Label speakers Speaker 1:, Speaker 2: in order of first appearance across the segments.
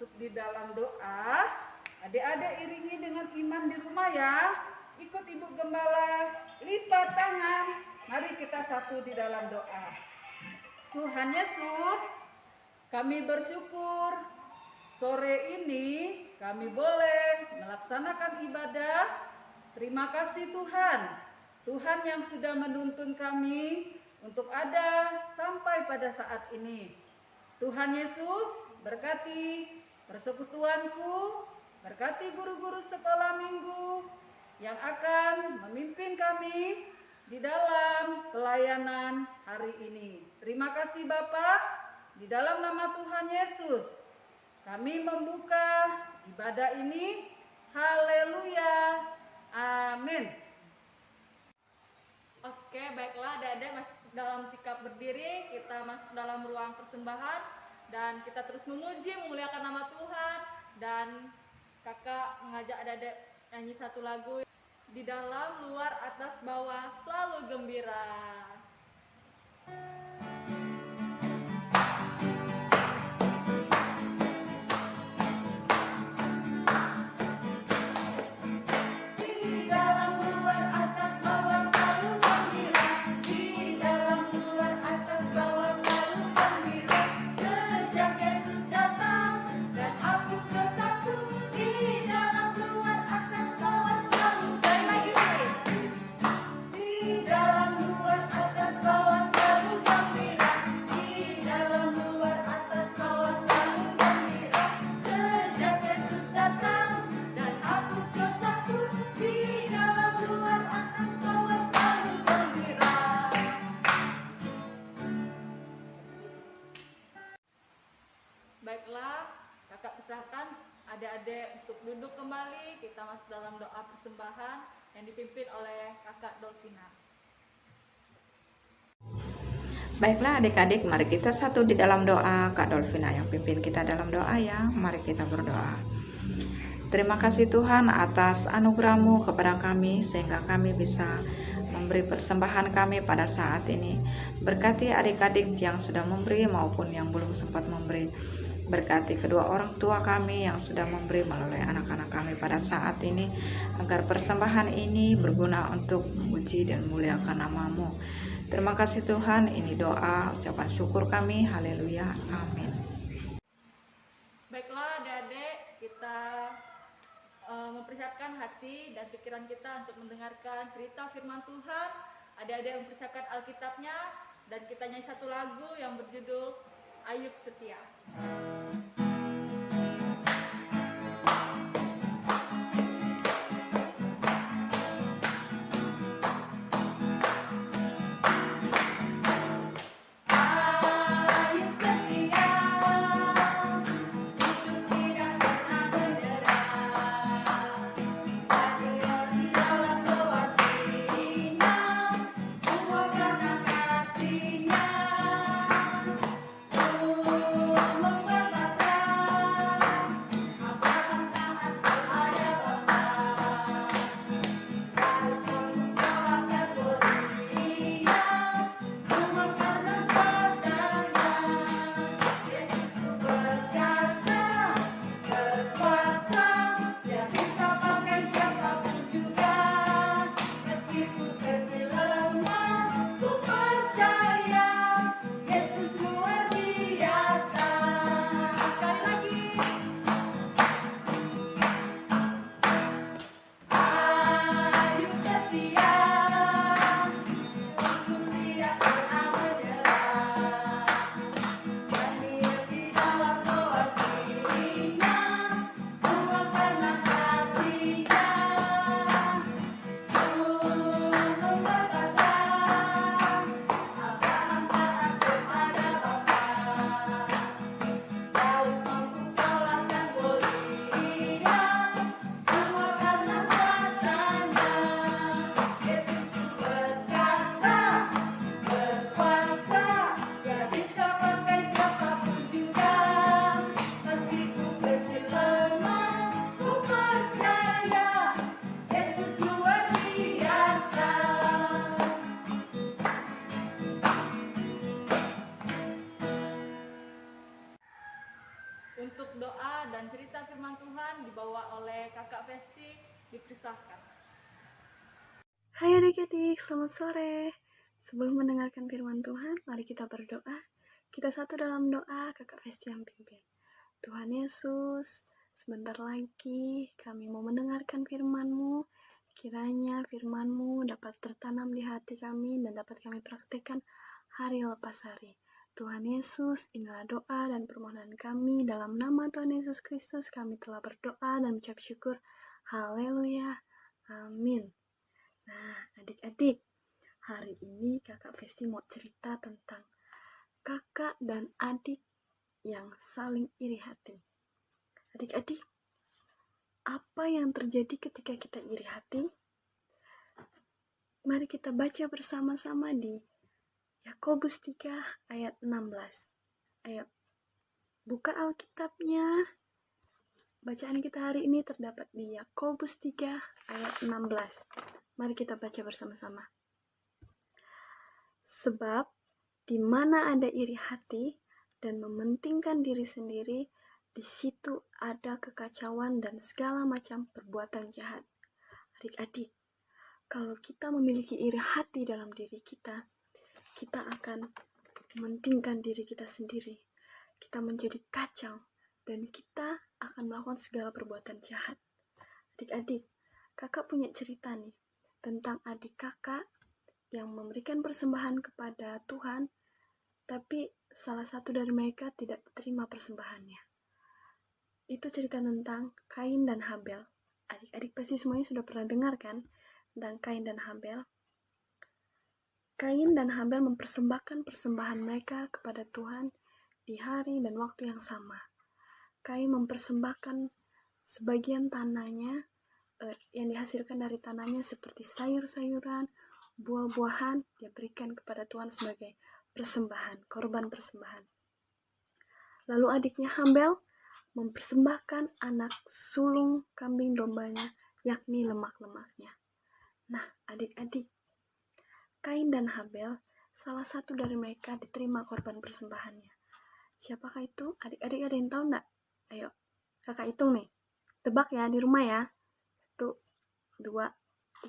Speaker 1: masuk di dalam doa. Adik-adik iringi dengan iman di rumah ya. Ikut Ibu Gembala, lipat tangan. Mari kita satu di dalam doa. Tuhan Yesus, kami bersyukur sore ini kami boleh melaksanakan ibadah. Terima kasih Tuhan. Tuhan yang sudah menuntun kami untuk ada sampai pada saat ini. Tuhan Yesus, berkati persekutuanku, berkati guru-guru sekolah minggu yang akan memimpin kami di dalam pelayanan hari ini. Terima kasih Bapak, di dalam nama Tuhan Yesus kami membuka ibadah ini. Haleluya, amin.
Speaker 2: Oke, baiklah adik-adik masih dalam sikap berdiri, kita masuk dalam ruang persembahan dan kita terus memuji, memuliakan nama Tuhan. Dan kakak mengajak adik-adik nyanyi satu lagu, di dalam, luar, atas, bawah, selalu gembira. Baiklah, kakak persilahkan adik-adik untuk duduk kembali. Kita masuk dalam doa persembahan yang dipimpin oleh kakak Dolvina.
Speaker 3: Baiklah adik-adik, mari kita satu di dalam doa. Kak Dolvina yang pimpin kita dalam doa ya. Mari kita berdoa. Terima kasih Tuhan atas anugerah-Mu kepada kami sehingga kami bisa memberi persembahan kami pada saat ini. Berkati adik-adik yang sudah memberi maupun yang belum sempat memberi. Berkati kedua orang tua kami yang sudah memberi melalui anak-anak kami pada saat ini, agar persembahan ini berguna untuk memuji dan memuliakan nama-Mu. Terima kasih Tuhan, ini doa ucapan syukur kami. Haleluya, amin.
Speaker 2: Baiklah adik-adik, kita mempersiapkan hati dan pikiran kita untuk mendengarkan cerita firman Tuhan. Adik-adik mempersiapkan Alkitabnya dan kita nyanyi satu lagu yang berjudul Ayub Setia.
Speaker 4: Membuat
Speaker 2: Untuk doa dan cerita firman Tuhan dibawa oleh Kakak Festi, dipersilahkan.
Speaker 4: Hai adik-adik, selamat sore. Sebelum mendengarkan firman Tuhan, mari kita berdoa. Kita satu dalam doa, Kakak Festi yang pimpin. Tuhan Yesus, sebentar lagi kami mau mendengarkan firman-Mu. Kiranya firman-Mu dapat tertanam di hati kami dan dapat kami praktekkan hari lepas hari. Tuhan Yesus, inilah doa dan permohonan kami. Dalam nama Tuhan Yesus Kristus, kami telah berdoa dan mengucap syukur. Haleluya. Amin. Nah, adik-adik, hari ini Kakak Festi mau cerita tentang kakak dan adik yang saling iri hati. Adik-adik, apa yang terjadi ketika kita iri hati? Mari kita baca bersama-sama di Yakobus 3 ayat 16. Ayo, buka Alkitabnya. Bacaan kita hari ini terdapat di Yakobus 3 ayat 16. Mari kita baca bersama-sama. Sebab di mana ada iri hati dan mementingkan diri sendiri, di situ ada kekacauan dan segala macam perbuatan jahat. Adik-adik, kalau kita memiliki iri hati dalam diri kita, kita akan mementingkan diri kita sendiri. Kita menjadi kacau dan kita akan melakukan segala perbuatan jahat. Adik-adik, kakak punya cerita nih tentang adik kakak yang memberikan persembahan kepada Tuhan, tapi salah satu dari mereka tidak terima persembahannya. Itu cerita tentang Kain dan Habel. Adik-adik pasti semuanya sudah pernah dengar kan tentang Kain dan Habel. Kain dan Habel mempersembahkan persembahan mereka kepada Tuhan di hari dan waktu yang sama. Kain mempersembahkan sebagian tanahnya yang dihasilkan dari tanahnya seperti sayur-sayuran, buah-buahan, dia berikan kepada Tuhan sebagai persembahan, korban persembahan. Lalu adiknya Habel mempersembahkan anak sulung kambing dombanya, yakni lemak-lemaknya. Nah, adik-adik, Kain dan Habel, salah satu dari mereka diterima korban persembahannya. Siapakah itu? Adik-adik ada yang tahu enggak? Ayo, kakak hitung nih. Tebak ya di rumah ya. 1, 2,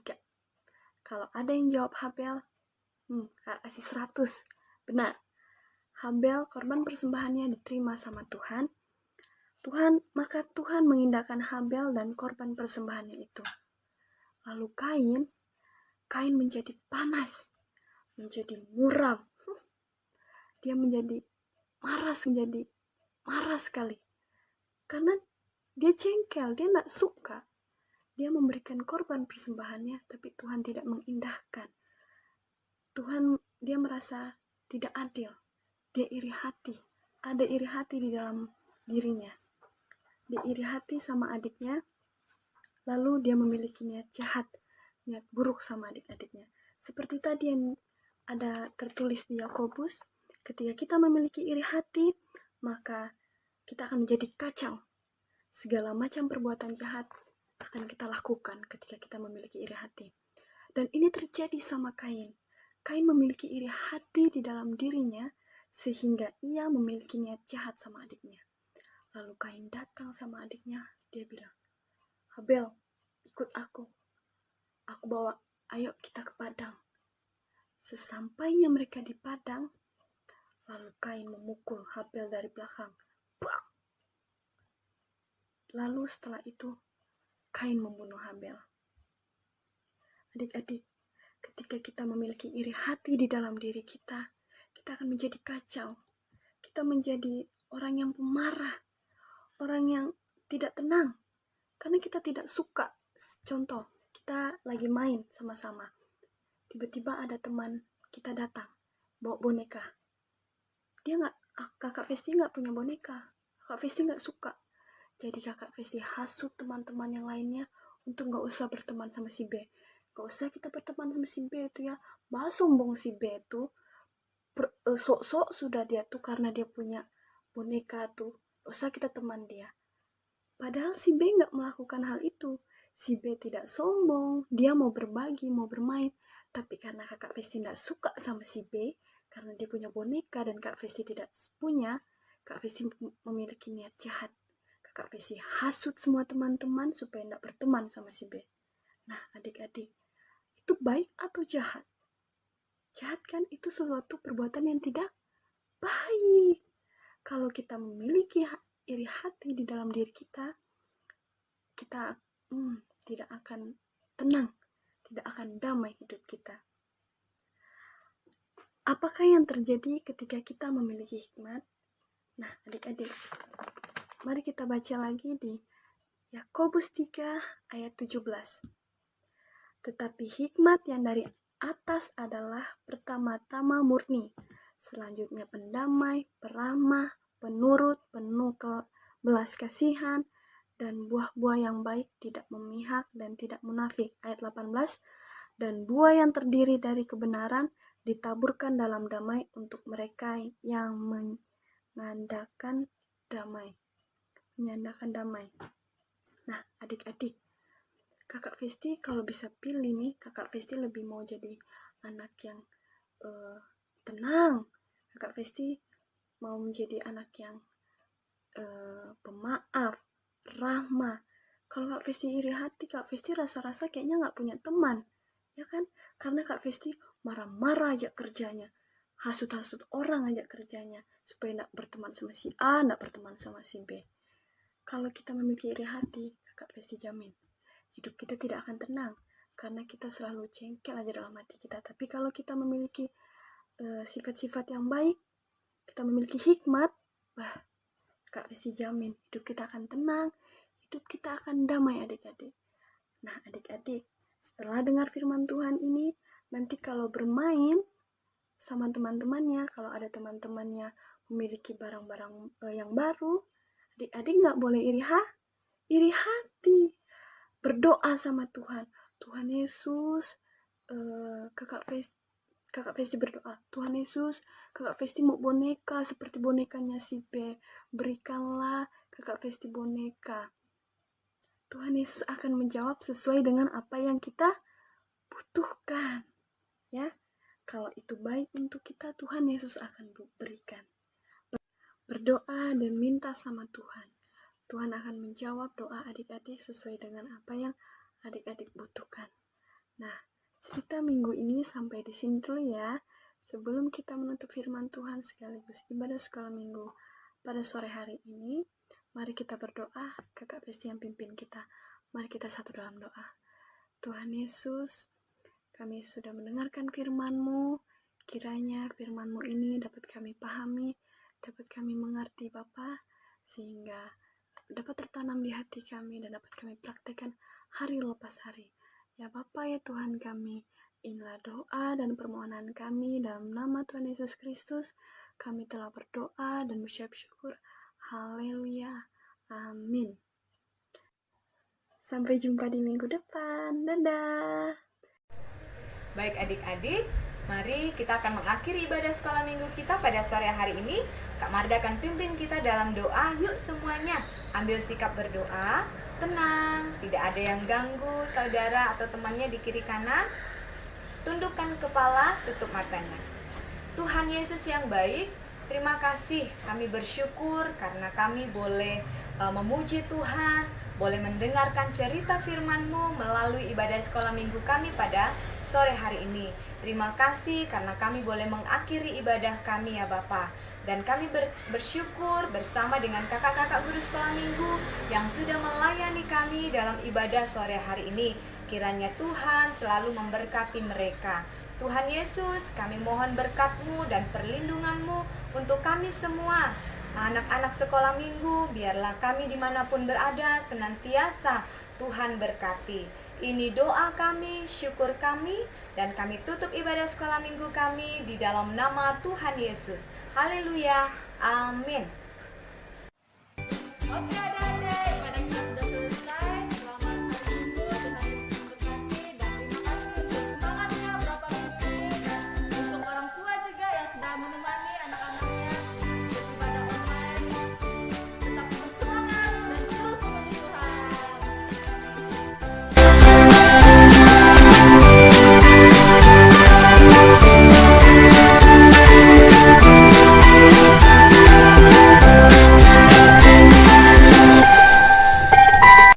Speaker 4: 3. Kalau ada yang jawab Habel, kakak kasih 100. Benar. Habel korban persembahannya diterima sama Tuhan. Maka Tuhan mengindahkan Habel dan korban persembahannya itu. Lalu Kain menjadi panas, menjadi muram. Dia menjadi marah sekali. Karena dia jengkel, dia tidak suka. Dia memberikan korban persembahannya, tapi Tuhan tidak mengindahkan. Dia merasa tidak adil. Dia iri hati. Ada iri hati di dalam dirinya. Dia iri hati sama adiknya, lalu dia memiliki niat jahat, niat buruk sama adik-adiknya. Seperti tadi yang ada tertulis di Yakobus, ketika kita memiliki iri hati, maka kita akan menjadi kacau. Segala macam perbuatan jahat akan kita lakukan ketika kita memiliki iri hati. Dan ini terjadi sama Kain. Kain memiliki iri hati di dalam dirinya, sehingga ia memiliki niat jahat sama adiknya. Lalu Kain datang sama adiknya, dia bilang, Habel, ikut aku. Aku bawa, ayo kita ke padang. Sesampainya mereka di padang, lalu Kain memukul Habel dari belakang. Bak! Lalu setelah itu, Kain membunuh Habel. Adik-adik, ketika kita memiliki iri hati di dalam diri kita akan menjadi kacau. Kita menjadi orang yang pemarah, orang yang tidak tenang, karena kita tidak suka. Contoh, kita lagi main sama-sama. Tiba-tiba ada teman kita datang, bawa boneka. Kakak Festi nggak punya boneka. Kakak Festi nggak suka. Jadi kakak Festi hasut teman-teman yang lainnya untuk nggak usah berteman sama si B. Nggak usah kita berteman sama si B itu ya. Bah sombong si B itu. Sok-sok sudah dia tuh karena dia punya boneka tuh. Nggak usah kita teman dia. Padahal si B nggak melakukan hal itu. Si B tidak sombong. Dia mau berbagi, mau bermain. Tapi karena kakak Festi tidak suka sama si B, karena dia punya boneka dan kak Festi tidak punya, Kak Festi memiliki niat jahat. Kak Festi hasut semua teman-teman supaya tidak berteman sama si B. Nah, adik-adik, itu baik atau jahat? Jahat kan? Itu suatu perbuatan yang tidak baik. Kalau kita memiliki iri hati di dalam diri kita, kita tidak akan tenang, tidak akan damai hidup kita. Apakah yang terjadi ketika kita memiliki hikmat? Nah, adik-adik, mari kita baca lagi di Yakobus 3 ayat 17. Tetapi hikmat yang dari atas adalah pertama-tama murni, selanjutnya pendamai, peramah, penurut, penuh belas kasihan, dan buah-buah yang baik, tidak memihak dan tidak munafik. Ayat 18. Dan buah yang terdiri dari kebenaran ditaburkan dalam damai untuk mereka yang menyandarkan damai. Nah, adik-adik, Kakak Festi kalau bisa pilih nih, Kakak Festi lebih mau jadi anak yang tenang. Kakak Festi mau menjadi anak yang pemaaf, rahmah. Kalau Kak Festi iri hati, Kak Festi rasa-rasa kayaknya nggak punya teman, ya kan? Karena Kak Festi marah-marah aja kerjanya, hasut-hasut orang aja kerjanya, supaya nggak berteman sama si A, nggak berteman sama si B. Kalau kita memiliki iri hati, Kak Festi jamin hidup kita tidak akan tenang, karena kita selalu jengkel aja dalam hati kita. Tapi kalau kita memiliki sifat-sifat yang baik, kita memiliki hikmat, Kak Festi jamin hidup kita akan tenang, hidup kita akan damai, adik-adik. Nah, adik-adik, setelah dengar firman Tuhan ini, nanti kalau bermain sama teman-temannya, kalau ada teman-temannya memiliki barang-barang yang baru, adik-adik nggak boleh iri hati. Berdoa sama Tuhan. Tuhan Yesus, Kakak Festi berdoa, Tuhan Yesus, Kakak Festi mau boneka seperti bonekanya si B. Berikanlah Kakak Festi boneka. Tuhan Yesus akan menjawab sesuai dengan apa yang kita butuhkan. Ya, kalau itu baik untuk kita, Tuhan Yesus akan berikan. Berdoa dan minta sama Tuhan. Tuhan akan menjawab doa adik-adik sesuai dengan apa yang adik-adik butuhkan. Nah, cerita minggu ini sampai di sini dulu ya. Sebelum kita menutup firman Tuhan sekaligus ibadah sekolah minggu pada sore hari ini, mari kita berdoa. Kakak Festi yang pimpin kita. Mari kita satu dalam doa. Tuhan Yesus, kami sudah mendengarkan firman-Mu. Kiranya firman-Mu ini dapat kami pahami, dapat kami mengerti Bapa, sehingga dapat tertanam di hati kami dan dapat kami praktekkan hari lepas hari. Ya Bapa, ya Tuhan kami, inilah doa dan permohonan kami dalam nama Tuhan Yesus Kristus. Kami telah berdoa dan bersyukur syukur. Haleluya. Amin. Sampai jumpa di minggu depan. Dadah.
Speaker 3: Baik adik-adik, mari kita akan mengakhiri ibadah sekolah minggu kita pada sore hari ini. Kak Marda akan pimpin kita dalam doa. Yuk semuanya ambil sikap berdoa, tenang, tidak ada yang ganggu saudara atau temannya di kiri kanan. Tundukkan kepala, tutup matanya. Tuhan Yesus yang baik, terima kasih, kami bersyukur karena kami boleh memuji Tuhan, boleh mendengarkan cerita firman-Mu melalui ibadah sekolah minggu kami pada sore hari ini. Terima kasih karena kami boleh mengakhiri ibadah kami ya Bapa. Dan kami bersyukur bersama dengan kakak-kakak guru sekolah minggu yang sudah melayani kami dalam ibadah sore hari ini. Kiranya Tuhan selalu memberkati mereka. Tuhan Yesus, kami mohon berkat-Mu dan perlindungan-Mu untuk kami semua. Anak-anak sekolah minggu, biarlah kami dimanapun berada senantiasa Tuhan berkati. Ini doa kami, syukur kami, dan kami tutup ibadah sekolah minggu kami di dalam nama Tuhan Yesus. Haleluya, amin.